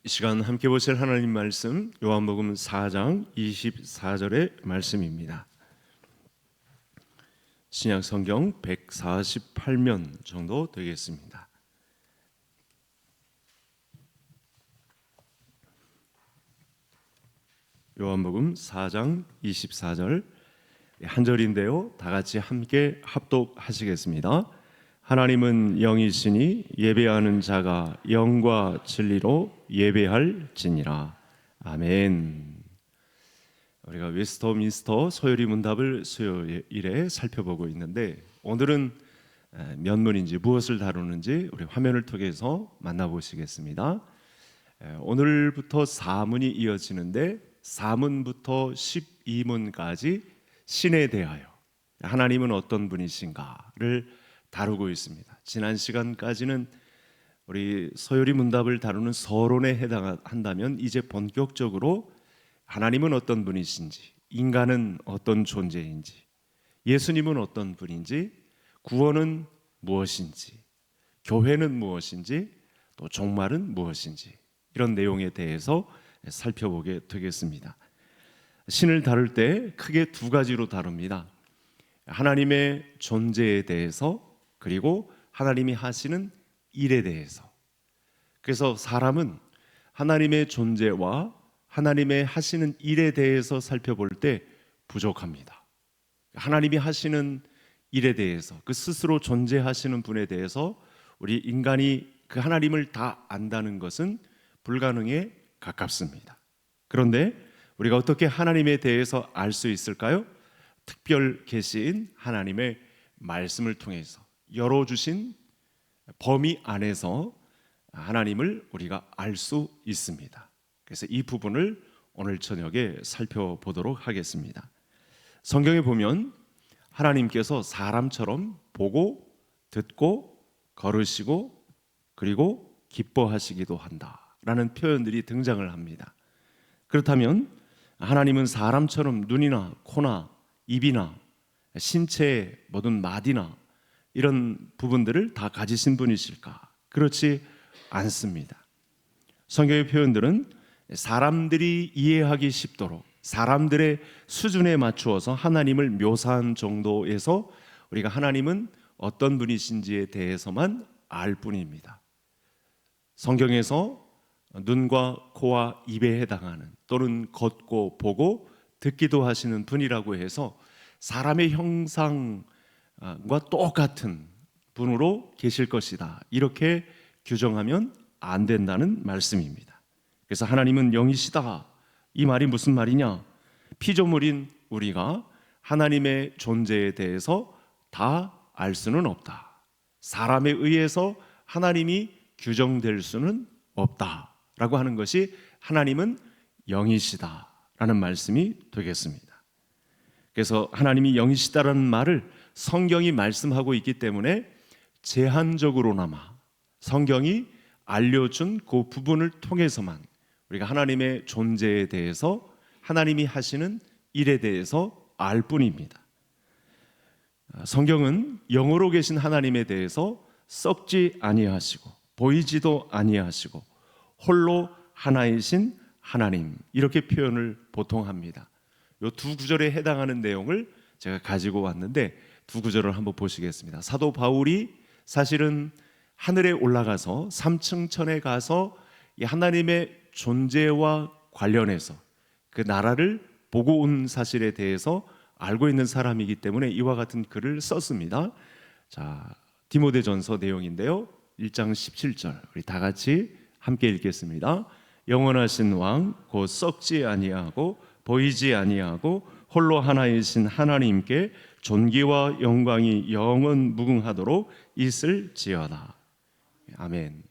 이 시간 함께 보실 하나님 말씀 요한복음 4장 24절의 말씀입니다. 신약 성경 148면 정도 되겠습니다. 요한복음 4장 24절 한 절인데요. 다 같이 함께 합독하시겠습니다. 하나님은 영이시니 예배하는 자가 영과 진리로 예배할지니라. 아멘. 우리가 웨스터민스터 소요리 문답을 수요일에 살펴보고 있는데 오늘은 면문인지 무엇을 다루는지 우리 화면을 통해서 만나보시겠습니다. 오늘부터 4문이 이어지는데 4문부터 12문까지 신에 대하여 하나님은 어떤 분이신가를 다루고 있습니다. 지난 시간까지는 우리 서요리 문답을 다루는 서론에 해당한다면 이제 본격적으로 하나님은 어떤 분이신지, 인간은 어떤 존재인지, 예수님은 어떤 분인지, 구원은 무엇인지, 교회는 무엇인지, 또 종말은 무엇인지 이런 내용에 대해서 살펴보게 되겠습니다. 신을 다룰 때 크게 두 가지로 다룹니다. 하나님의 존재에 대해서 그리고 하나님이 하시는 일에 대해서. 그래서 사람은 하나님의 존재와 하나님의 하시는 일에 대해서 살펴볼 때 부족합니다. 하나님이 하시는 일에 대해서 그 스스로 존재하시는 분에 대해서 우리 인간이 그 하나님을 다 안다는 것은 불가능에 가깝습니다. 그런데 우리가 어떻게 하나님에 대해서 알 수 있을까요? 특별 계시인 하나님의 말씀을 통해서 열어주신 범위 안에서 하나님을 우리가 알 수 있습니다. 그래서 이 부분을 오늘 저녁에 살펴보도록 하겠습니다. 성경에 보면 하나님께서 사람처럼 보고 듣고 걸으시고 그리고 기뻐하시기도 한다라는 표현들이 등장을 합니다. 그렇다면 하나님은 사람처럼 눈이나 코나 입이나 신체의 모든 마디나 이런 부분들을 다 가지신 분이실까? 그렇지 않습니다. 성경의 표현들은 사람들이 이해하기 쉽도록 사람들의 수준에 맞추어서 하나님을 묘사한 정도에서 우리가 하나님은 어떤 분이신지에 대해서만 알 뿐입니다. 성경에서 눈과 코와 입에 해당하는 또는 걷고 보고 듣기도 하시는 분이라고 해서 사람의 형상과 똑같은 분으로 계실 것이다 이렇게 규정하면 안 된다는 말씀입니다. 그래서 하나님은 영이시다 이 말이 무슨 말이냐? 피조물인 우리가 하나님의 존재에 대해서 다 알 수는 없다. 사람에 의해서 하나님이 규정될 수는 없다 라고 하는 것이 하나님은 영이시다 라는 말씀이 되겠습니다. 그래서 하나님이 영이시다라는 말을 성경이 말씀하고 있기 때문에 제한적으로나마 성경이 알려준 그 부분을 통해서만 우리가 하나님의 존재에 대해서 하나님이 하시는 일에 대해서 알 뿐입니다. 성경은 영으로 계신 하나님에 대해서 썩지 아니하시고 보이지도 아니하시고 홀로 하나이신 하나님 이렇게 표현을 보통 합니다. 이 두 구절에 해당하는 내용을 제가 가지고 왔는데 두 구절을 한번 보시겠습니다. 사도 바울이 사실은 하늘에 올라가서 삼층천에 가서 이 하나님의 존재와 관련해서 그 나라를 보고 온 사실에 대해서 알고 있는 사람이기 때문에 이와 같은 글을 썼습니다. 자, 디모데전서 내용인데요. 1장 17절 우리 다 같이 함께 읽겠습니다. 영원하신 왕 곧 썩지 아니하고 보이지 아니하고 홀로 하나이신 하나님께 존귀와 영광이 영원 무궁하도록 있을지어다. 아멘.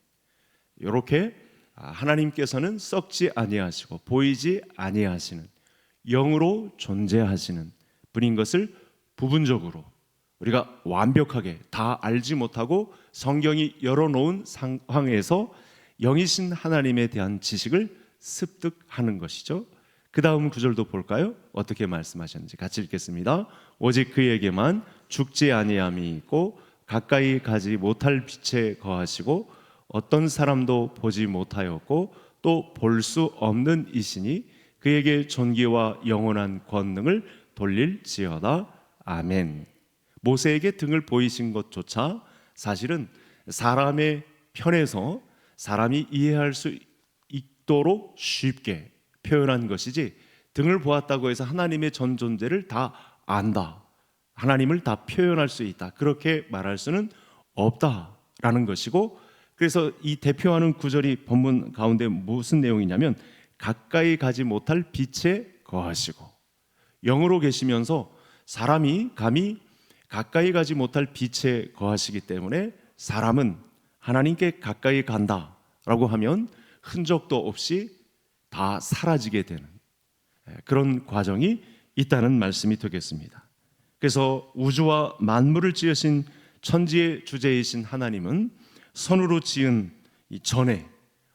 이렇게 하나님께서는 썩지 아니하시고 보이지 아니하시는 영으로 존재하시는 분인 것을 부분적으로 우리가 완벽하게 다 알지 못하고 성경이 열어놓은 상황에서 영이신 하나님에 대한 지식을 습득하는 것이죠. 그 다음 구절도 볼까요? 어떻게 말씀하셨는지 같이 읽겠습니다. 오직 그에게만 죽지 아니함이 있고 가까이 가지 못할 빛에 거하시고 어떤 사람도 보지 못하였고 또 볼 수 없는 이시니 그에게 존귀와 영원한 권능을 돌릴지어다. 아멘. 모세에게 등을 보이신 것조차 사실은 사람의 편에서 사람이 이해할 수 있도록 쉽게 표현한 것이지, 등을 보았다고 해서 하나님의 전 존재를 다 안다, 하나님을 다 표현할 수 있다, 그렇게 말할 수는 없다라는 것이고, 그래서 이 대표하는 구절이 본문 가운데 무슨 내용이냐면 가까이 가지 못할 빛에 거하시고, 영으로 계시면서 사람이 감히 가까이 가지 못할 빛에 거하시기 때문에 사람은 하나님께 가까이 간다라고 하면 흔적도 없이 다 사라지게 되는 그런 과정이 있다는 말씀이 되겠습니다. 그래서 우주와 만물을 지으신 천지의 주제이신 하나님은 손으로 지은 이 전에,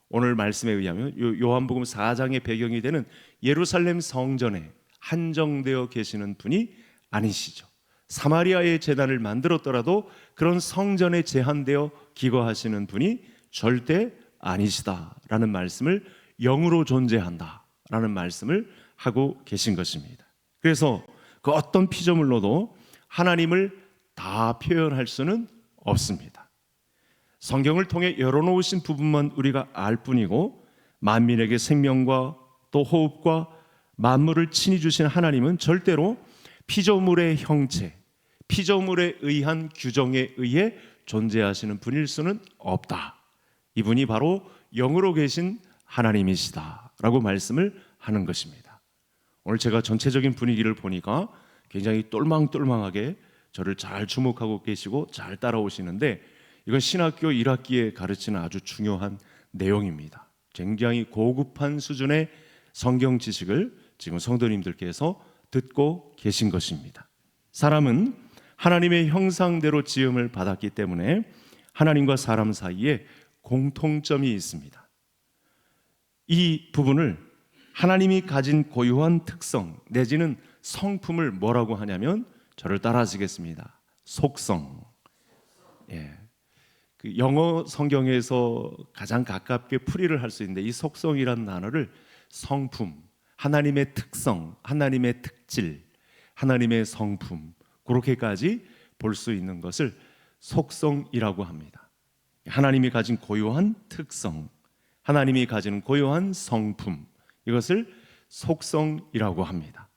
오늘 말씀에 의하면 요한복음 4장의 배경이 되는 예루살렘 성전에 한정되어 계시는 분이 아니시죠. 사마리아의 제단을 만들었더라도 그런 성전에 제한되어 기거하시는 분이 절대 아니시다라는 말씀을, 영으로 존재한다라는 말씀을 하고 계신 것입니다. 그래서 그 어떤 피조물로도 하나님을 다 표현할 수는 없습니다. 성경을 통해 열어놓으신 부분만 우리가 알 뿐이고, 만민에게 생명과 또 호흡과 만물을 친히 주신 하나님은 절대로 피조물의 형체, 피조물에 의한 규정에 의해 존재하시는 분일 수는 없다. 이분이 바로 영으로 계신 하나님이시다라고 말씀을 하는 것입니다. 오늘 제가 전체적인 분위기를 보니까 굉장히 똘망똘망하게 저를 잘 주목하고 계시고 잘 따라오시는데, 이건 신학교 1학기에 가르치는 아주 중요한 내용입니다. 굉장히 고급한 수준의 성경 지식을 지금 성도님들께서 듣고 계신 것입니다. 사람은 하나님의 형상대로 지음을 받았기 때문에 하나님과 사람 사이에 공통점이 있습니다. 이 부분을 하나님이 가진 고유한 특성 내지는 성품을 뭐라고 하냐면, 저를 따라하시겠습니다. 속성. 그 영어 성경에서 가장 가깝게 풀이를 할 수 있는데, 이 속성이라는 단어를 성품, 하나님의 특성, 하나님의 특질, 하나님의 성품, 그렇게까지 볼 수 있는 것을 속성이라고 합니다. 하나님이 가진 고유한 특성, 하나님이 가진 고유한 성품, 이것을 속성이라고 합니다.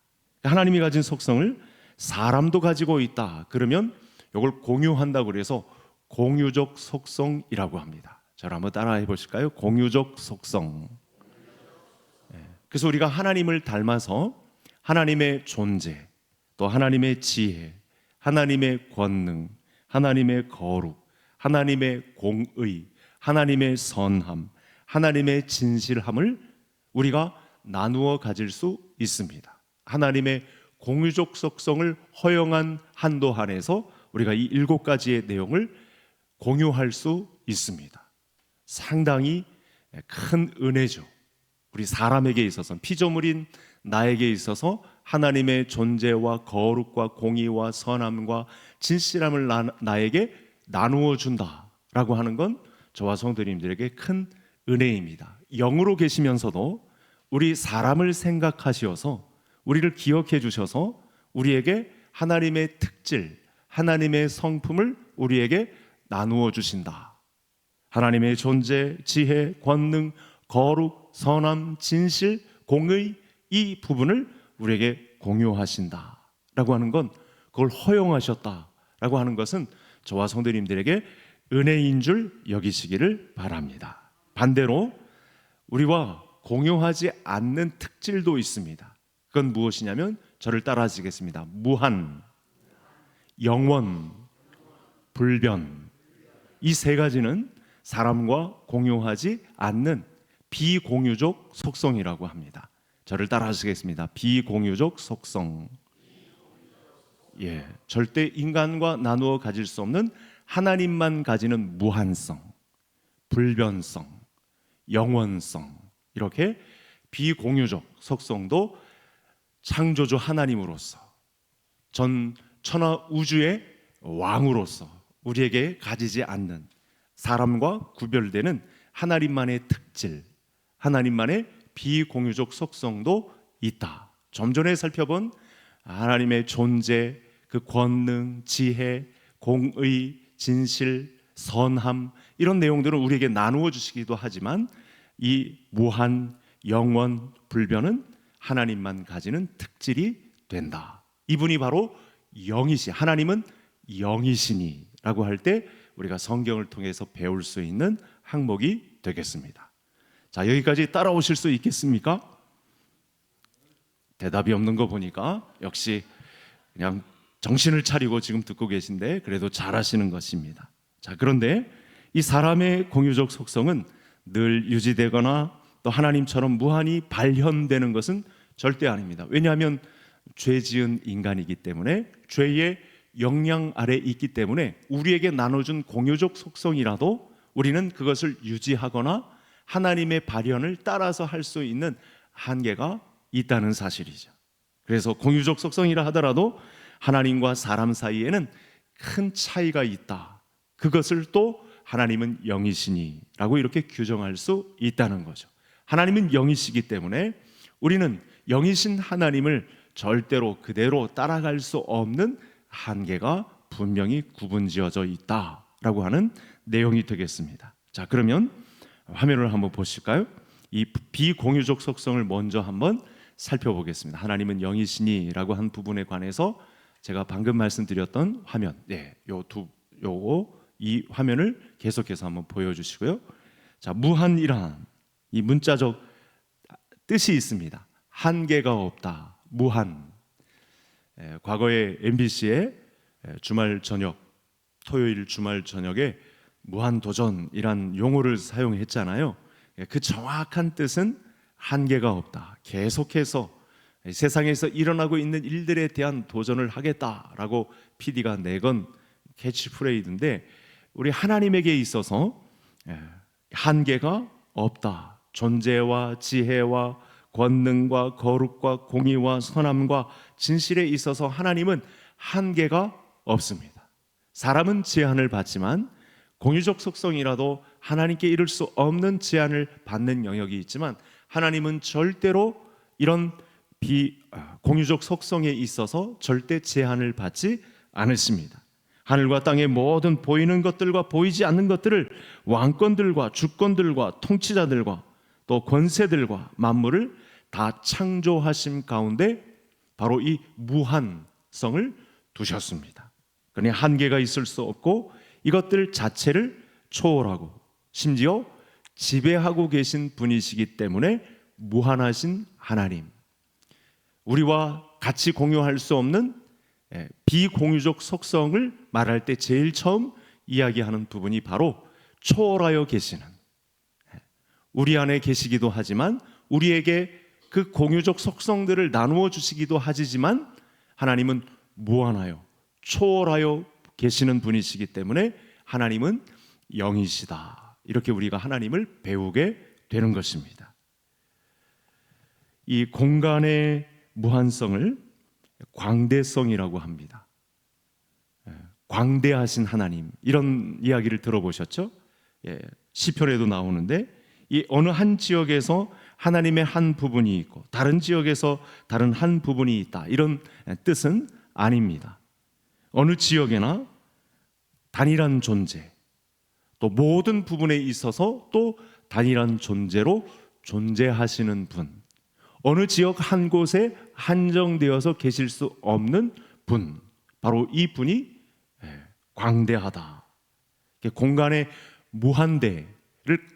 하나님이 가진 속성을 사람도 가지고 있다 그러면 이걸 공유한다고 그래서 공유적 속성이라고 합니다. 저를 한번 따라해 보실까요? 공유적 속성. 그래서 우리가 하나님을 닮아서 하나님의 존재, 또 하나님의 지혜, 하나님의 권능, 하나님의 거룩, 하나님의 공의, 하나님의 선함, 하나님의 진실함을 우리가 나누어 가질 수 있습니다. 하나님의 공유적 속성을 허용한 한도 안에서 우리가 이 7가지의 내용을 공유할 수 있습니다. 상당히 큰 은혜죠. 우리 사람에게 있어서, 피조물인 나에게 있어서 하나님의 존재와 거룩과 공의와 선함과 진실함을 나에게 나누어 준다라고 하는 건 저와 성도님들에게 큰 은혜입니다. 영으로 계시면서도 우리 사람을 생각하시어서 우리를 기억해 주셔서 우리에게 하나님의 특질, 하나님의 성품을 우리에게 나누어 주신다. 하나님의 존재, 지혜, 권능, 거룩, 선함, 진실, 공의, 이 부분을 우리에게 공유하신다라고 하는 건, 그걸 허용하셨다라고 하는 것은 저와 성도님들에게 은혜인 줄 여기시기를 바랍니다. 반대로 우리와 공유하지 않는 특질도 있습니다. 그건 무엇이냐면, 저를 따라하시겠습니다. 무한, 영원, 불변. 이 3가지는 사람과 공유하지 않는 비공유적 속성이라고 합니다. 저를 따라하시겠습니다. 비공유적 속성. 절대 인간과 나누어 가질 수 없는 하나님만 가지는 무한성, 불변성, 영원성, 이렇게 비공유적 속성도 창조주 하나님으로서, 전 천하 우주의 왕으로서 우리에게 가지지 않는, 사람과 구별되는 하나님만의 특질, 하나님만의 비공유적 속성도 있다. 좀 전에 살펴본 하나님의 존재, 그 권능, 지혜, 공의, 진실, 선함, 이런 내용들은 우리에게 나누어 주시기도 하지만 이 무한, 영원, 불변은 하나님만 가지는 특질이 된다. 이분이 바로 영이시, 하나님은 영이시니라고 할 때 우리가 성경을 통해서 배울 수 있는 항목이 되겠습니다. 자, 여기까지 따라오실 수 있겠습니까? 대답이 없는 거 보니까 역시 그냥 정신을 차리고 지금 듣고 계신데 그래도 잘하시는 것입니다. 자, 그런데 이 사람의 공유적 속성은 늘 유지되거나 또 하나님처럼 무한히 발현되는 것은 절대 아닙니다. 왜냐하면 죄 지은 인간이기 때문에, 죄의 영향 아래 있기 때문에 우리에게 나눠준 공유적 속성이라도 우리는 그것을 유지하거나 하나님의 발현을 따라서 할 수 있는 한계가 있다는 사실이죠. 그래서 공유적 속성이라 하더라도 하나님과 사람 사이에는 큰 차이가 있다. 그것을 또 하나님은 영이시니라고 이렇게 규정할 수 있다는 거죠. 하나님은 영이시기 때문에 우리는 영이신 하나님을 절대로 그대로 따라갈 수 없는 한계가 분명히 구분지어져 있다라고 하는 내용이 되겠습니다. 자, 그러면 화면을 한번 보실까요? 이 비공유적 속성을 먼저 한번 살펴보겠습니다. 하나님은 영이시니라고 한 부분에 관해서 제가 방금 말씀드렸던 화면, 이 화면을 계속해서 한번 보여주시고요. 자, 무한이란 이 문자적 뜻이 있습니다. 한계가 없다, 무한. 과거에 MBC의 주말 저녁, 토요일 주말 저녁에 무한도전이란 용어를 사용했잖아요. 그 정확한 뜻은 한계가 없다, 계속해서 세상에서 일어나고 있는 일들에 대한 도전을 하겠다라고 PD가 내건 캐치프레이즈인데, 우리 하나님에게 있어서 한계가 없다. 존재와 지혜와 권능과 거룩과 공의와 선함과 진실에 있어서 하나님은 한계가 없습니다. 사람은 제한을 받지만 공유적 속성이라도 하나님께 이룰 수 없는 제한을 받는 영역이 있지만 하나님은 절대로 이런 비공유적 속성에 있어서 절대 제한을 받지 않으십니다. 하늘과 땅의 모든 보이는 것들과 보이지 않는 것들을, 왕권들과 주권들과 통치자들과 또 권세들과 만물을 다 창조하심 가운데 바로 이 무한성을 두셨습니다. 그러니 한계가 있을 수 없고 이것들 자체를 초월하고 심지어 지배하고 계신 분이시기 때문에 무한하신 하나님, 우리와 같이 공유할 수 없는 비공유적 속성을 말할 때 제일 처음 이야기하는 부분이 바로 초월하여 계시는, 우리 안에 계시기도 하지만 우리에게 그 공유적 속성들을 나누어 주시기도 하지만 하나님은 무한하여 초월하여 계시는 분이시기 때문에 하나님은 영이시다. 이렇게 우리가 하나님을 배우게 되는 것입니다. 이 공간의 무한성을 광대성이라고 합니다. 광대하신 하나님, 이런 이야기를 들어보셨죠? 시편에도 나오는데 이 어느 한 지역에서 하나님의 한 부분이 있고 다른 지역에서 다른 한 부분이 있다, 이런 뜻은 아닙니다. 어느 지역에나 단일한 존재, 또 모든 부분에 있어서 또 단일한 존재로 존재하시는 분, 어느 지역 한 곳에 한정되어서 계실 수 없는 분, 바로 이 분이 광대하다. 공간의 무한대를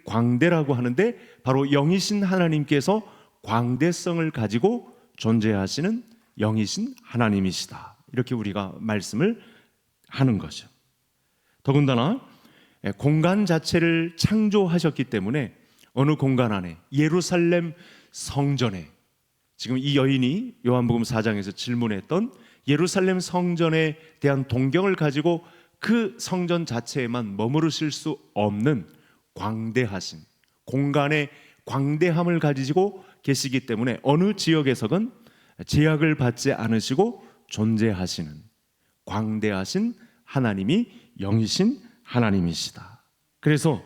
광대라고 하는데 바로 영이신 하나님께서 광대성을 가지고 존재하시는 영이신 하나님이시다. 이렇게 우리가 말씀을 하는 거죠. 더군다나 공간 자체를 창조하셨기 때문에 어느 공간 안에, 예루살렘 성전에, 지금 이 여인이 요한복음 4장에서 질문했던 예루살렘 성전에 대한 동경을 가지고 그 성전 자체에만 머무르실 수 없는 광대하신, 공간의 광대함을 가지고 계시기 때문에 어느 지역에서건 제약을 받지 않으시고 존재하시는 광대하신 하나님이 영이신 하나님이시다. 그래서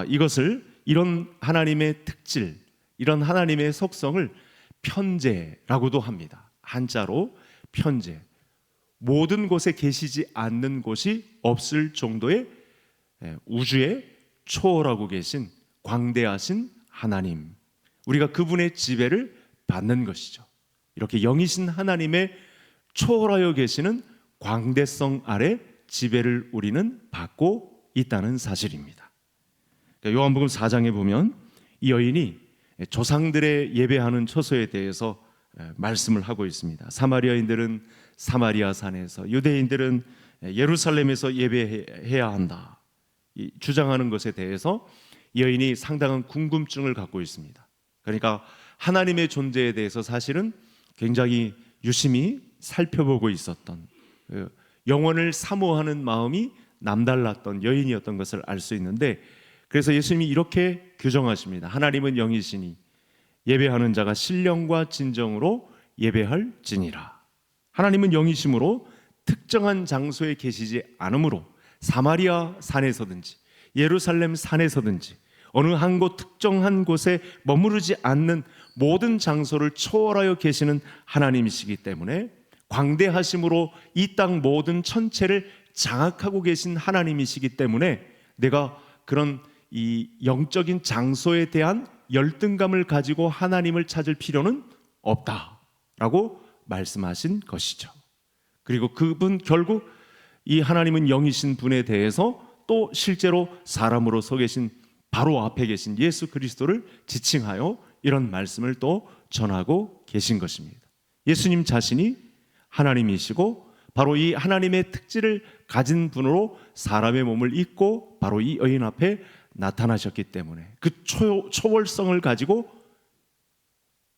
이것을, 이런 하나님의 특질, 이런 하나님의 속성을 편재라고도 합니다. 한자로 편재. 모든 곳에 계시지 않는 곳이 없을 정도의 우주에 초월하고 계신 광대하신 하나님, 우리가 그분의 지배를 받는 것이죠. 이렇게 영이신 하나님의 초월하여 계시는 광대성 아래 지배를 우리는 받고 있다는 사실입니다. 요한복음 4장에 보면 이 여인이 조상들의 예배하는 처소에 대해서 말씀을 하고 있습니다. 사마리아인들은 사마리아 산에서, 유대인들은 예루살렘에서 예배해야 한다, 주장하는 것에 대해서 이 여인이 상당한 궁금증을 갖고 있습니다. 그러니까 하나님의 존재에 대해서 사실은 굉장히 유심히 살펴보고 있었던, 영혼을 사모하는 마음이 남달랐던 여인이었던 것을 알 수 있는데, 그래서 예수님이 이렇게 규정하십니다. 하나님은 영이시니 예배하는 자가 신령과 진정으로 예배할지니라. 하나님은 영이심으로 특정한 장소에 계시지 않으므로 사마리아 산에서든지 예루살렘 산에서든지 어느 한 곳 특정한 곳에 머무르지 않는 모든 장소를 초월하여 계시는 하나님이시기 때문에, 광대하심으로 이 땅 모든 천체를 장악하고 계신 하나님이시기 때문에 내가 그런 이 영적인 장소에 대한 열등감을 가지고 하나님을 찾을 필요는 없다라고 말씀하신 것이죠. 그리고 그분, 결국 이 하나님은 영이신 분에 대해서 또 실제로 사람으로 서 계신 바로 앞에 계신 예수 그리스도를 지칭하여 이런 말씀을 또 전하고 계신 것입니다. 예수님 자신이 하나님이시고 바로 이 하나님의 특질을 가진 분으로 사람의 몸을 입고 바로 이 여인 앞에 나타나셨기 때문에 그 초월성을 가지고,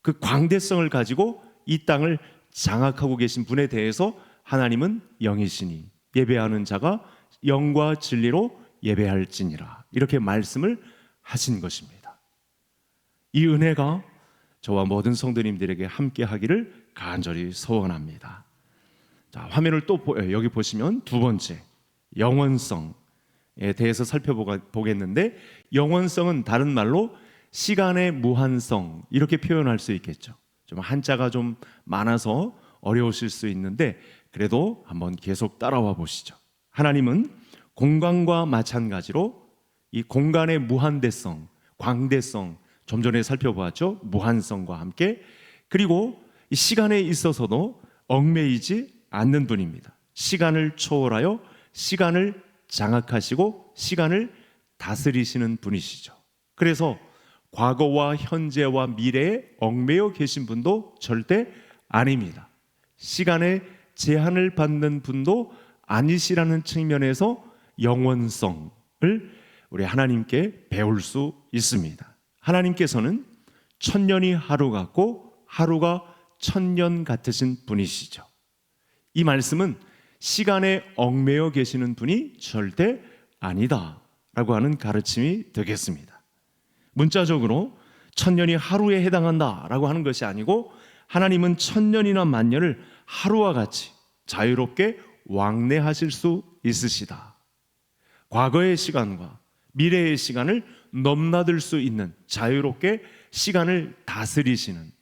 그 광대성을 가지고 이 땅을 장악하고 계신 분에 대해서 하나님은 영이시니 예배하는 자가 영과 진리로 예배할지니라, 이렇게 말씀을 하신 것입니다. 이 은혜가 저와 모든 성도님들에게 함께 하기를 간절히 소원합니다. 자, 화면을 또 여기 보시면 두 번째, 영원성에 대해서 살펴보겠는데, 영원성은 다른 말로 시간의 무한성, 이렇게 표현할 수 있겠죠. 좀 한자가 좀 많아서 어려우실 수 있는데 그래도 한번 계속 따라와 보시죠. 하나님은 공간과 마찬가지로 이 공간의 무한대성, 광대성, 좀 전에 살펴보았죠. 무한성과 함께, 그리고 이 시간에 있어서도 얽매이지 않는 분입니다. 시간을 초월하여 시간을 장악하시고 시간을 다스리시는 분이시죠. 그래서 과거와 현재와 미래에 얽매여 계신 분도 절대 아닙니다. 시간에 제한을 받는 분도 아니시라는 측면에서 영원성을 우리 하나님께 배울 수 있습니다. 하나님께서는 천년이 하루 같고 하루가 천년 같으신 분이시죠. 이 말씀은 시간에 얽매여 계시는 분이 절대 아니다라고 하는 가르침이 되겠습니다. 문자적으로 천년이 하루에 해당한다라고 하는 것이 아니고, 하나님은 천년이나 만년을 하루와 같이 자유롭게 왕래하실 수 있으시다. 과거의 시간과 미래의 시간을 넘나들 수 있는, 자유롭게 시간을 다스리시는,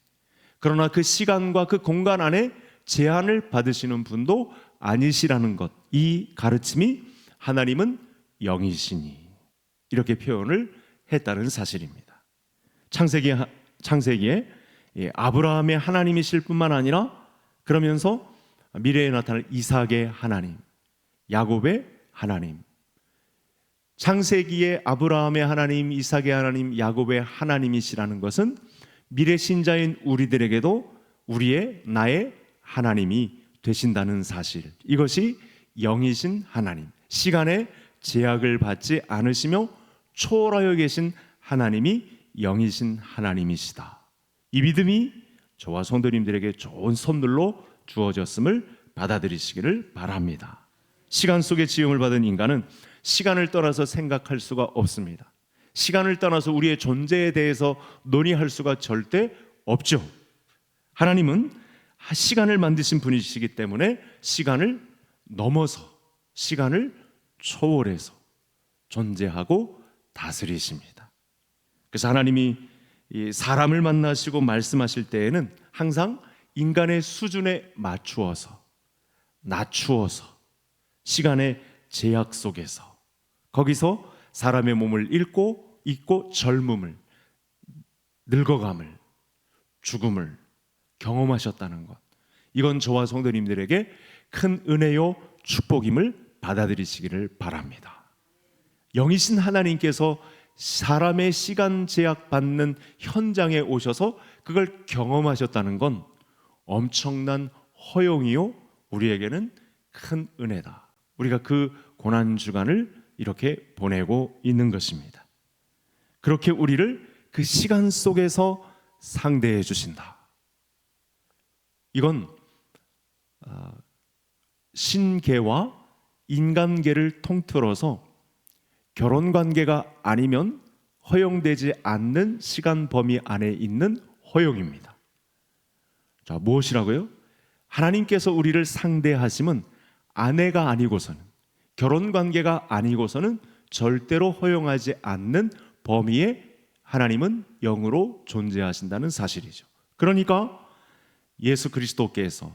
그러나 그 시간과 그 공간 안에 제한을 받으시는 분도 아니시라는 것, 이 가르침이 하나님은 영이시니 이렇게 표현을 했다는 사실입니다. 창세기에 아브라함의 하나님이실 뿐만 아니라, 그러면서 미래에 나타날 이삭의 하나님, 야곱의 하나님, 창세기에 아브라함의 하나님, 이삭의 하나님, 야곱의 하나님이시라는 것은 미래 신자인 우리들에게도 나의 하나님이 되신다는 사실, 이것이 영이신 하나님, 시간에 제약을 받지 않으시며 초월하여 계신 하나님이 영이신 하나님이시다. 이 믿음이 저와 성도님들에게 좋은 선물로 주어졌음을 받아들이시기를 바랍니다. 시간 속에 지음을 받은 인간은 시간을 떠나서 생각할 수가 없습니다. 시간을 떠나서 우리의 존재에 대해서 논의할 수가 절대 없죠. 하나님은 시간을 만드신 분이시기 때문에 시간을 넘어서, 시간을 초월해서 존재하고 다스리십니다. 그래서 하나님이 이 사람을 만나시고 말씀하실 때에는 항상 인간의 수준에 맞추어서, 낮추어서, 시간의 제약 속에서, 거기서 사람의 몸을 잊고 젊음을, 늙어감을, 죽음을 경험하셨다는 것, 이건 저와 성도님들에게 큰 은혜요 축복임을 받아들이시기를 바랍니다. 영이신 하나님께서 사람의 시간 제약 받는 현장에 오셔서 그걸 경험하셨다는 건 엄청난 허용이요, 우리에게는 큰 은혜다. 우리가 그 고난주간을 이렇게 보내고 있는 것입니다. 그렇게 우리를 그 시간 속에서 상대해 주신다. 이건 신계와 인간계를 통틀어서 결혼관계가 아니면 허용되지 않는 시간 범위 안에 있는 허용입니다. 자, 무엇이라고요? 하나님께서 우리를 상대하심은 아내가 아니고서는, 결혼관계가 아니고서는 절대로 허용하지 않는 범위에 하나님은 영으로 존재하신다는 사실이죠. 그러니까 예수 그리스도께서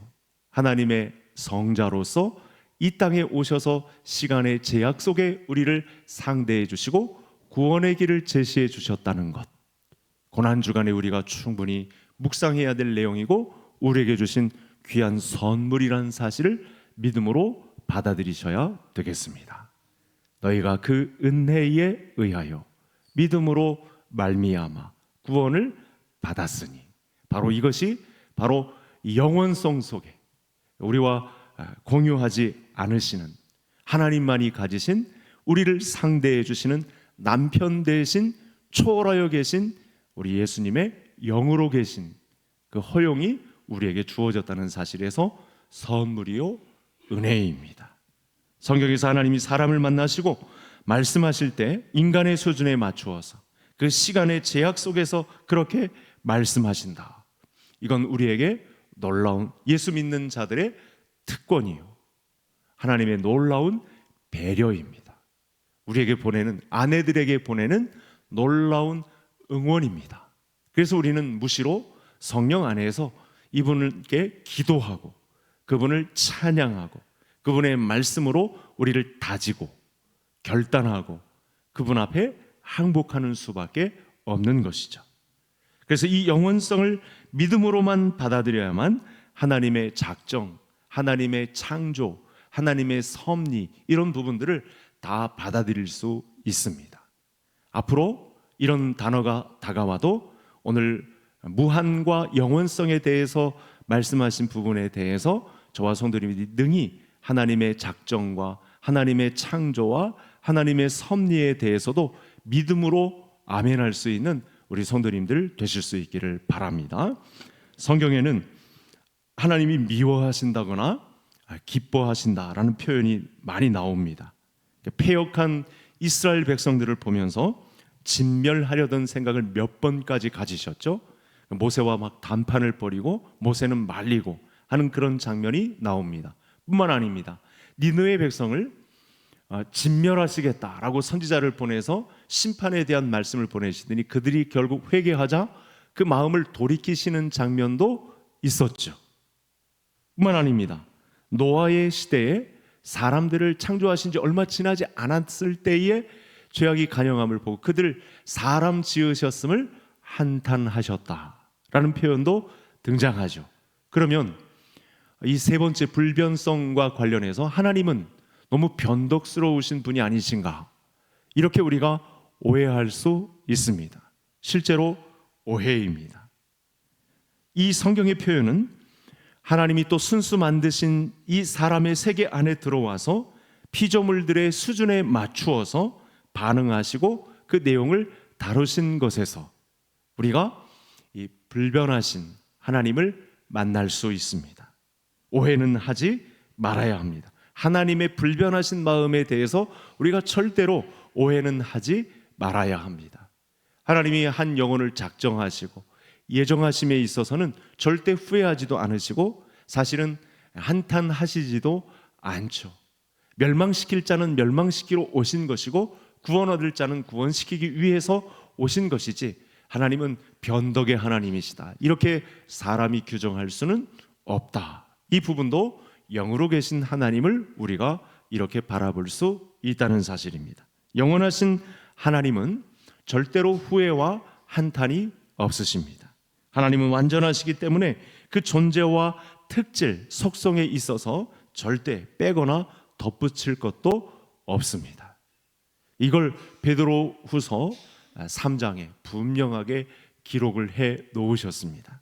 하나님의 성자로서 이 땅에 오셔서 시간의 제약 속에 우리를 상대해 주시고 구원의 길을 제시해 주셨다는 것, 고난주간에 우리가 충분히 묵상해야 될 내용이고 우리에게 주신 귀한 선물이라는 사실을 믿음으로 받아들이셔야 되겠습니다. 너희가 그 은혜에 의하여 믿음으로 말미암아 구원을 받았으니, 바로 이것이 바로 영원성 속에 우리와 공유하지 않으시는, 하나님만이 가지신, 우리를 상대해 주시는 남편 대신 초월하여 계신 우리 예수님의 영으로 계신 그 허용이 우리에게 주어졌다는 사실에서 선물이요 은혜입니다. 성경에서 하나님이 사람을 만나시고 말씀하실 때 인간의 수준에 맞추어서 그 시간의 제약 속에서 그렇게 말씀하신다. 이건 우리에게 놀라운, 예수 믿는 자들의 특권이요, 하나님의 놀라운 배려입니다. 우리에게 보내는, 아내들에게 보내는 놀라운 응원입니다. 그래서 우리는 무시로 성령 안에서 이분께 기도하고 그분을 찬양하고 그분의 말씀으로 우리를 다지고 결단하고 그분 앞에 항복하는 수밖에 없는 것이죠. 그래서 이 영원성을 믿음으로만 받아들여야만 하나님의 작정, 하나님의 창조, 하나님의 섭리, 이런 부분들을 다 받아들일 수 있습니다. 앞으로 이런 단어가 다가와도 오늘 무한과 영원성에 대해서 말씀하신 부분에 대해서 저와 성도님이 능히 하나님의 작정과 하나님의 창조와 하나님의 섭리에 대해서도 믿음으로 아멘할 수 있는 우리 성도님들 되실 수 있기를 바랍니다. 성경에는 하나님이 미워하신다거나 기뻐하신다라는 표현이 많이 나옵니다. 패역한 이스라엘 백성들을 보면서 진멸하려던 생각을 몇 번까지 가지셨죠. 모세와 막 단판을 벌이고 모세는 말리고 하는 그런 장면이 나옵니다. 뿐만 아닙니다. 니느웨 백성을 진멸하시겠다라고 선지자를 보내서 심판에 대한 말씀을 보내시더니 그들이 결국 회개하자 그 마음을 돌이키시는 장면도 있었죠. 뿐만 아닙니다. 노아의 시대에 사람들을 창조하신 지 얼마 지나지 않았을 때에 죄악이 간영함을 보고 그들을 사람 지으셨음을 한탄하셨다라는 표현도 등장하죠. 그러면 이 세 번째 불변성과 관련해서 하나님은 너무 변덕스러우신 분이 아니신가, 이렇게 우리가 오해할 수 있습니다. 실제로 오해입니다. 이 성경의 표현은 하나님이 또 순수 만드신 이 사람의 세계 안에 들어와서 피조물들의 수준에 맞추어서 반응하시고 그 내용을 다루신 것에서 우리가 이 불변하신 하나님을 만날 수 있습니다. 오해는 하지 말아야 합니다. 하나님의 불변하신 마음에 대해서 우리가 절대로 오해는 하지 말아야 합니다. 하나님이 한 영혼을 작정하시고 예정하심에 있어서는 절대 후회하지도 않으시고 사실은 한탄하시지도 않죠. 멸망시킬 자는 멸망시키러 오신 것이고 구원 얻을 자는 구원시키기 위해서 오신 것이지 하나님은 변덕의 하나님이시다, 이렇게 사람이 규정할 수는 없다. 이 부분도 영으로 계신 하나님을 우리가 이렇게 바라볼 수 있다는 사실입니다. 영원하신 하나님은 절대로 후회와 한탄이 없으십니다. 하나님은 완전하시기 때문에 그 존재와 특질, 속성에 있어서 절대 빼거나 덧붙일 것도 없습니다. 이걸 베드로후서 3장에 분명하게 기록을 해 놓으셨습니다.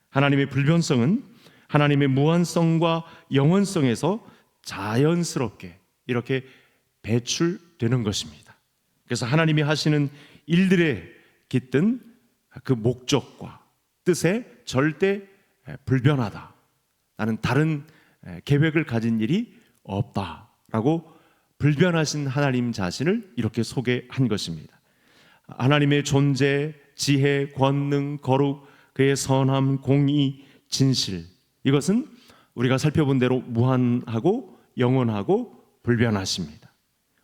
하나님의 불변성은 하나님의 무한성과 영원성에서 자연스럽게 이렇게 배출되는 것입니다. 그래서 하나님이 하시는 일들에 깃든 그 목적과 뜻에 절대 불변하다, 나는 다른 계획을 가진 일이 없다라고 불변하신 하나님 자신을 이렇게 소개한 것입니다. 하나님의 존재, 지혜, 권능, 거룩, 그의 선함, 공의, 진실, 이것은 우리가 살펴본 대로 무한하고 영원하고 불변하십니다.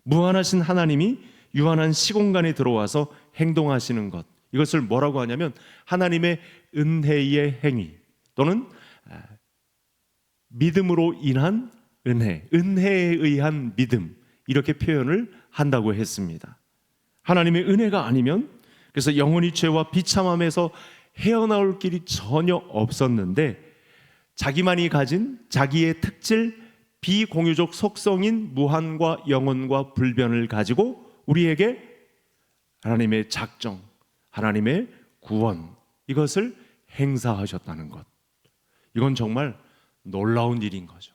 무한하신 하나님이 유한한 시공간에 들어와서 행동하시는 것, 이것을 뭐라고 하냐면 하나님의 은혜의 행위 또는 믿음으로 인한 은혜, 은혜에 의한 믿음, 이렇게 표현을 한다고 했습니다. 하나님의 은혜가 아니면, 그래서 영원히 죄와 비참함에서 헤어나올 길이 전혀 없었는데 자기만이 가진 자기의 특질, 비공유적 속성인 무한과 영원과 불변을 가지고 우리에게 하나님의 작정, 하나님의 구원, 이것을 행사하셨다는 것, 이건 정말 놀라운 일인 거죠.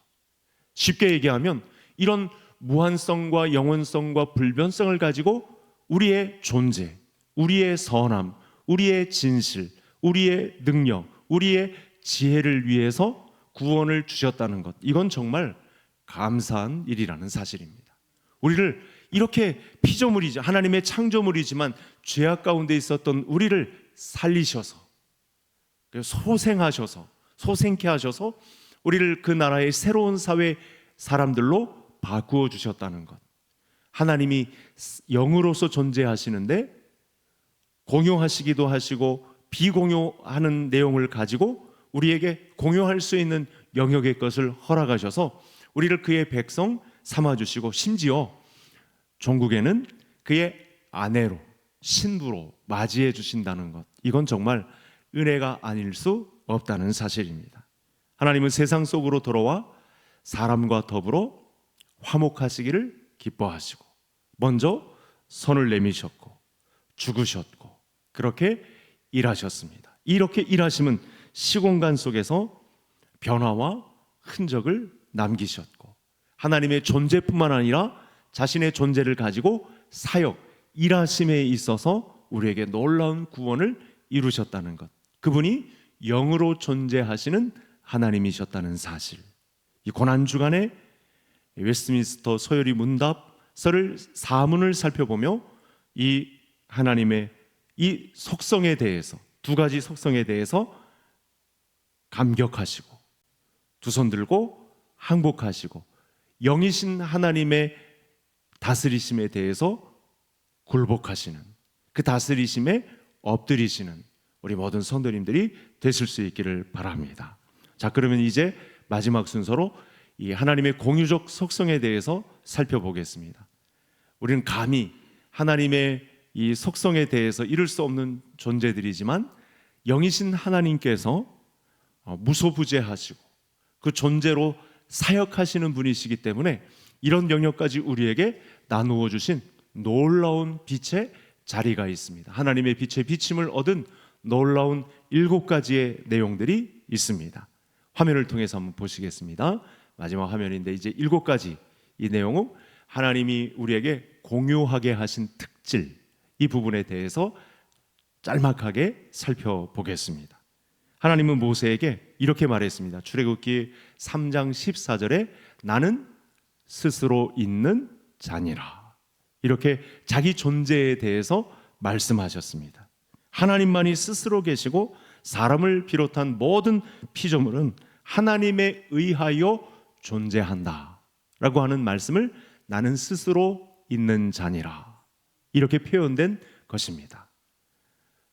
쉽게 얘기하면 이런 무한성과 영원성과 불변성을 가지고 우리의 존재, 우리의 선함, 우리의 진실, 우리의 능력, 우리의 지혜를 위해서 구원을 주셨다는 것, 이건 정말 감사한 일이라는 사실입니다. 우리를 이렇게 피조물이죠, 하나님의 창조물이지만 죄악 가운데 있었던 우리를 살리셔서, 소생하셔서, 소생케 하셔서 우리를 그 나라의 새로운 사회 사람들로 바꾸어 주셨다는 것. 하나님이 영으로서 존재하시는데 공유하시기도 하시고 비공유하는 내용을 가지고 우리에게 공유할 수 있는 영역의 것을 허락하셔서 우리를 그의 백성 삼아주시고 심지어 종국에는 그의 아내로, 신부로 맞이해 주신다는 것, 이건 정말 은혜가 아닐 수 없다는 사실입니다. 하나님은 세상 속으로 들어와 사람과 더불어 화목하시기를 기뻐하시고 먼저 손을 내미셨고 죽으셨고 그렇게 일하셨습니다. 이렇게 일하심은 시공간 속에서 변화와 흔적을 남기셨고 하나님의 존재뿐만 아니라 자신의 존재를 가지고 사역, 일하심에 있어서 우리에게 놀라운 구원을 이루셨다는 것, 그분이 영으로 존재하시는 하나님이셨다는 사실, 이 고난주간에 웨스트민스터 소요리 문답서를 사문을 살펴보며 이 하나님의 이 속성에 대해서, 두 가지 속성에 대해서 감격하시고 두 손 들고 항복하시고 영이신 하나님의 다스리심에 대해서 굴복하시는, 그 다스리심에 엎드리시는 우리 모든 성도님들이 되실 수 있기를 바랍니다. 자, 그러면 이제 마지막 순서로 이 하나님의 공유적 속성에 대해서 살펴보겠습니다. 우리는 감히 하나님의 이 속성에 대해서 이룰 수 없는 존재들이지만 영이신 하나님께서 무소부재하시고 그 존재로 사역하시는 분이시기 때문에 이런 영역까지 우리에게 나누어 주신 놀라운 빛의 자리가 있습니다. 하나님의 빛의 비침을 얻은 놀라운 7가지의 내용들이 있습니다. 화면을 통해서 한번 보시겠습니다. 마지막 화면인데 이제 7가지 이 내용은 하나님이 우리에게 공유하게 하신 특질, 이 부분에 대해서 짤막하게 살펴보겠습니다. 하나님은 모세에게 이렇게 말했습니다. 출애굽기 3장 14절에 나는 스스로 있는 자니라, 이렇게 자기 존재에 대해서 말씀하셨습니다. 하나님만이 스스로 계시고 사람을 비롯한 모든 피조물은 하나님에 의하여 존재한다 라고 하는 말씀을 나는 스스로 있는 자니라, 이렇게 표현된 것입니다.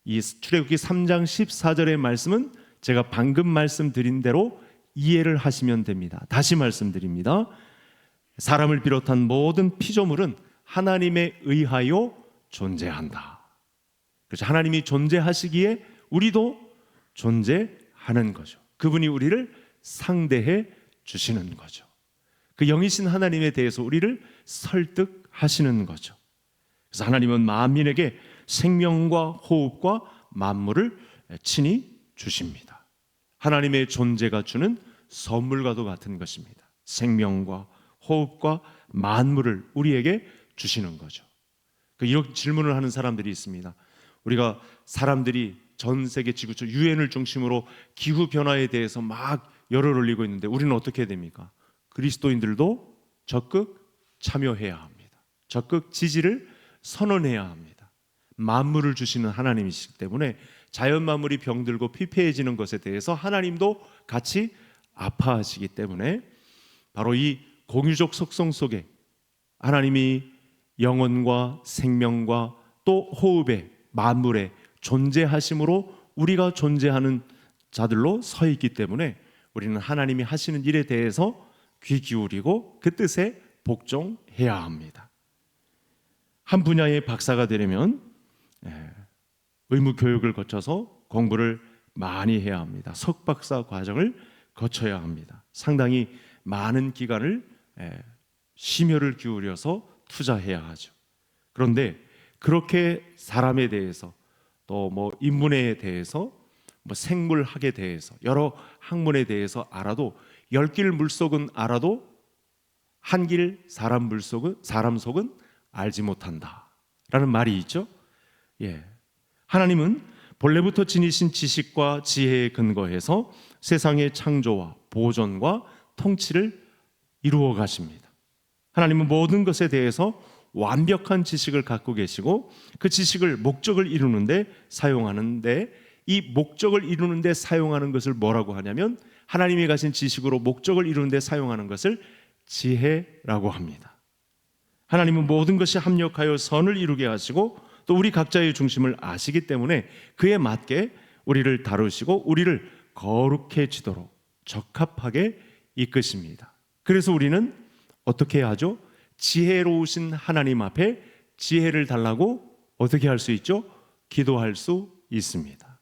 이 출애굽기 3장 14절의 말씀은 제가 방금 말씀드린 대로 이해를 하시면 됩니다. 다시 말씀드립니다. 사람을 비롯한 모든 피조물은 하나님에 의하여 존재한다. 그래서 하나님이 존재하시기에 우리도 존재하는 거죠. 그분이 우리를 상대해 주시는 거죠. 그 영이신 하나님에 대해서 우리를 설득하시는 거죠. 그래서 하나님은 만민에게 생명과 호흡과 만물을 친히 주십니다. 하나님의 존재가 주는 선물과도 같은 것입니다. 생명과 호흡과 만물을 우리에게 주시는 거죠. 이런 질문을 하는 사람들이 있습니다. 우리가 사람들이 전 세계 지구촌 유엔을 중심으로 기후 변화에 대해서 막 열을 올리고 있는데 우리는 어떻게 해야 됩니까? 그리스도인들도 적극 참여해야 합니다. 적극 지지를 선언해야 합니다. 만물을 주시는 하나님이시기 때문에 자연 만물이 병들고 피폐해지는 것에 대해서 하나님도 같이 아파하시기 때문에 바로 이 공유적 속성 속에 하나님이 영혼과 생명과 또 호흡에 만물에 존재하심으로 우리가 존재하는 자들로 서 있기 때문에 우리는 하나님이 하시는 일에 대해서 귀 기울이고 그 뜻에 복종해야 합니다. 한 분야의 박사가 되려면 의무 교육을 거쳐서 공부를 많이 해야 합니다. 석박사 과정을 거쳐야 합니다. 상당히 많은 기간을 심혈을 기울여서 투자해야 하죠. 그런데 그렇게 사람에 대해서 또 인문에 대해서 생물학에 대해서 여러 학문에 대해서 알아도 10길 물속은 알아도 한 길 사람 속은 알지 못한다라는 말이 있죠. 하나님은 본래부터 지니신 지식과 지혜에 근거해서 세상의 창조와 보존과 통치를 이루어 가십니다. 하나님은 모든 것에 대해서 완벽한 지식을 갖고 계시고 그 지식을 목적을 이루는데 사용하는데 이 목적을 이루는데 사용하는 것을 뭐라고 하냐면 하나님이 가신 지식으로 목적을 이루는데 사용하는 것을 지혜라고 합니다. 하나님은 모든 것이 합력하여 선을 이루게 하시고 또 우리 각자의 중심을 아시기 때문에 그에 맞게 우리를 다루시고 우리를 거룩해지도록 적합하게 이끄십니다. 그래서 우리는 어떻게 하죠? 지혜로우신 하나님 앞에 지혜를 달라고 어떻게 할 수 있죠? 기도할 수 있습니다.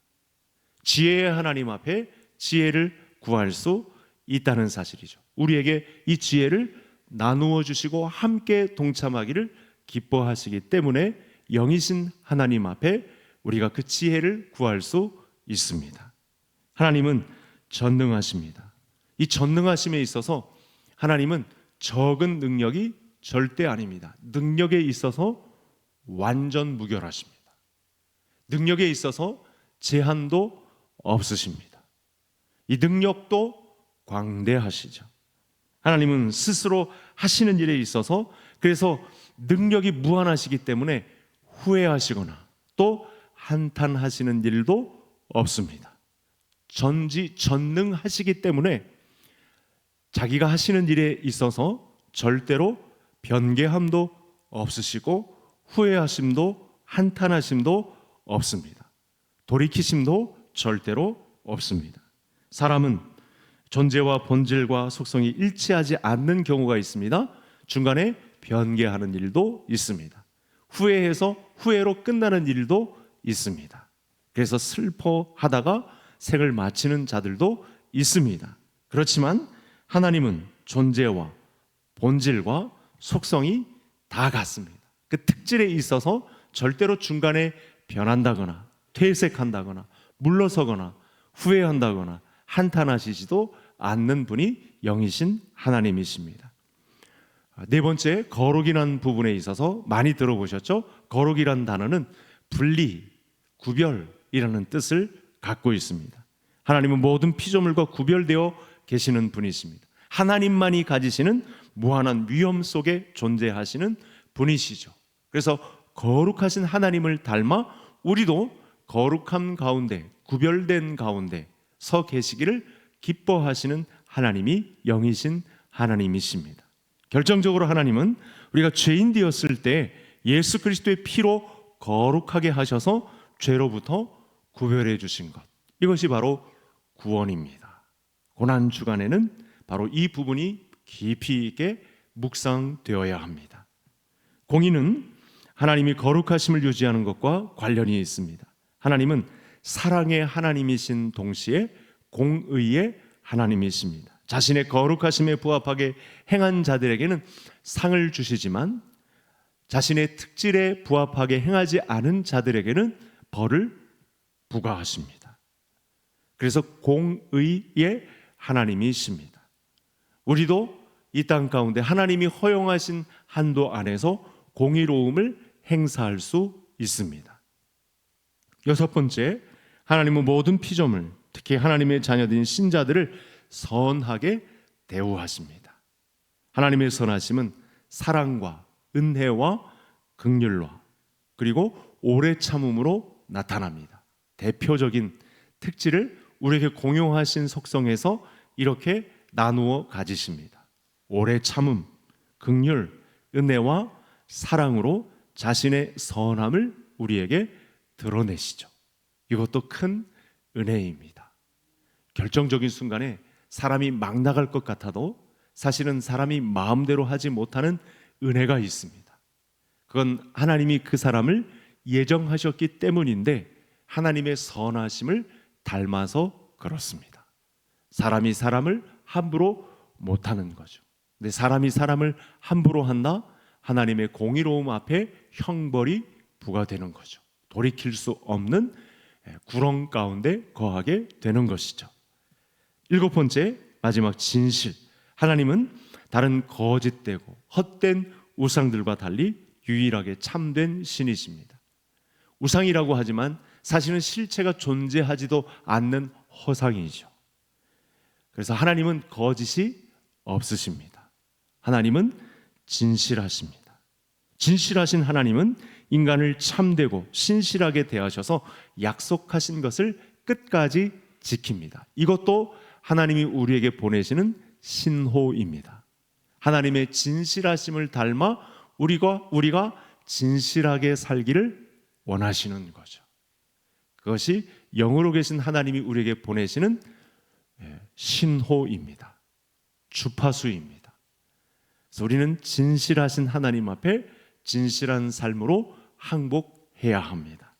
지혜의 하나님 앞에 지혜를 구할 수 있다는 사실이죠. 우리에게 이 지혜를 나누어 주시고 함께 동참하기를 기뻐하시기 때문에 영이신 하나님 앞에 우리가 그 지혜를 구할 수 있습니다. 하나님은 전능하십니다. 이 전능하심에 있어서 하나님은 적은 능력이 절대 아닙니다. 능력에 있어서 완전 무결하십니다. 능력에 있어서 제한도 없으십니다. 이 능력도 광대하시죠. 하나님은 스스로 하시는 일에 있어서 그래서 능력이 무한하시기 때문에 후회하시거나 또 한탄하시는 일도 없습니다. 전지전능하시기 때문에 자기가 하시는 일에 있어서 절대로 변개함도 없으시고 후회하심도 한탄하심도 없습니다. 돌이키심도 절대로 없습니다. 사람은 존재와 본질과 속성이 일치하지 않는 경우가 있습니다. 중간에 변개하는 일도 있습니다. 후회해서 후회로 끝나는 일도 있습니다. 그래서 슬퍼하다가 생을 마치는 자들도 있습니다. 그렇지만 하나님은 존재와 본질과 속성이 다 같습니다. 그 특질에 있어서 절대로 중간에 변한다거나 퇴색한다거나 물러서거나 후회한다거나 한탄하시지도 않는 분이 영이신 하나님이십니다. 네 번째, 거룩이라는 부분에 있어서 많이 들어보셨죠? 거룩이라는 단어는 분리, 구별이라는 뜻을 갖고 있습니다. 하나님은 모든 피조물과 구별되어 계시는 분이십니다. 하나님만이 가지시는 무한한 위엄 속에 존재하시는 분이시죠. 그래서 거룩하신 하나님을 닮아 우리도 거룩함 가운데, 구별된 가운데 서 계시기를 기뻐하시는 하나님이 영이신 하나님이십니다. 결정적으로 하나님은 우리가 죄인 되었을 때 예수 그리스도의 피로 거룩하게 하셔서 죄로부터 구별해 주신 것, 이것이 바로 구원입니다. 고난 주간에는 바로 이 부분이 깊이 있게 묵상되어야 합니다. 공의는 하나님이 거룩하심을 유지하는 것과 관련이 있습니다. 하나님은 사랑의 하나님이신 동시에 공의의 하나님이십니다. 자신의 거룩하심에 부합하게 행한 자들에게는 상을 주시지만 자신의 특질에 부합하게 행하지 않은 자들에게는 벌을 부과하십니다. 그래서 공의의 하나님이십니다. 우리도 이 땅 가운데 하나님이 허용하신 한도 안에서 공의로움을 행사할 수 있습니다. 여섯 번째, 하나님은 모든 피조물, 특히 하나님의 자녀들인 신자들을 선하게 대우하십니다. 하나님의 선하심은 사랑과 은혜와 긍휼과 그리고 오래 참음으로 나타납니다. 대표적인 특질을 우리에게 공용하신 속성에서 이렇게 나누어 가지십니다. 오래 참음, 긍휼, 은혜와 사랑으로 자신의 선함을 우리에게 드러내시죠. 이것도 큰 은혜입니다. 결정적인 순간에 사람이 막 나갈 것 같아도 사실은 사람이 마음대로 하지 못하는 은혜가 있습니다. 그건 하나님이 그 사람을 예정하셨기 때문인데 하나님의 선하심을 닮아서 그렇습니다. 사람이 사람을 함부로 못하는 거죠. 근데 사람이 사람을 함부로 한다? 하나님의 공의로움 앞에 형벌이 부과되는 거죠. 돌이킬 수 없는 구렁 가운데 거하게 되는 것이죠. 일곱 번째, 마지막 진실. 하나님은 다른 거짓되고 헛된 우상들과 달리 유일하게 참된 신이십니다. 우상이라고 하지만 사실은 실체가 존재하지도 않는 허상이죠. 그래서 하나님은 거짓이 없으십니다. 하나님은 진실하십니다. 진실하신 하나님은 인간을 참되고 신실하게 대하셔서 약속하신 것을 끝까지 지킵니다. 이것도 하나님이 우리에게 보내시는 신호입니다. 하나님의 진실하심을 닮아 우리가 진실하게 살기를 원하시는 거죠. 그것이 영으로 계신 하나님이 우리에게 보내시는 신호입니다. 주파수입니다. 그래서 우리는 진실하신 하나님 앞에 진실한 삶으로 항복해야 합니다.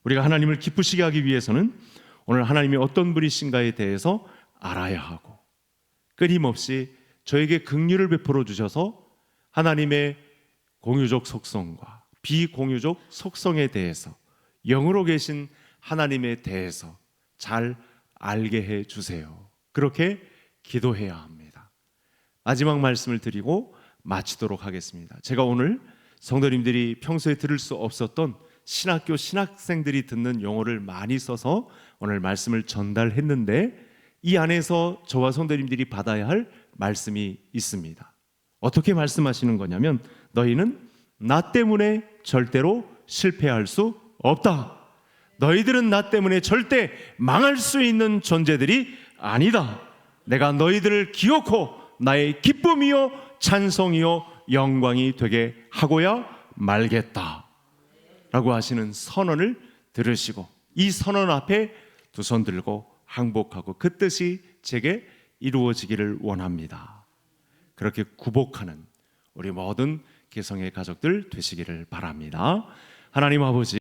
우리가 하나님을 기쁘시게 하기 위해서는 오늘 하나님이 어떤 분이신가에 대해서 알아야 하고 끊임없이 저에게 긍휼을 베풀어 주셔서 하나님의 공유적 속성과 비공유적 속성에 대해서 영으로 계신 하나님에 대해서 잘 알게 해 주세요. 그렇게 기도해야 합니다. 마지막 말씀을 드리고 마치도록 하겠습니다. 제가 오늘 성도님들이 평소에 들을 수 없었던 신학교 신학생들이 듣는 용어를 많이 써서 오늘 말씀을 전달했는데 이 안에서 저와 성도님들이 받아야 할 말씀이 있습니다. 어떻게 말씀하시는 거냐면 너희는 나 때문에 절대로 실패할 수 없다. 너희들은 나 때문에 절대 망할 수 있는 존재들이 아니다. 내가 너희들을 기어코 나의 기쁨이요 찬송이요 영광이 되게 하고야 말겠다 라고 하시는 선언을 들으시고 이 선언 앞에 두 손 들고 항복하고 그 뜻이 제게 이루어지기를 원합니다. 그렇게 구복하는 우리 모든 개성의 가족들 되시기를 바랍니다. 하나님 아버지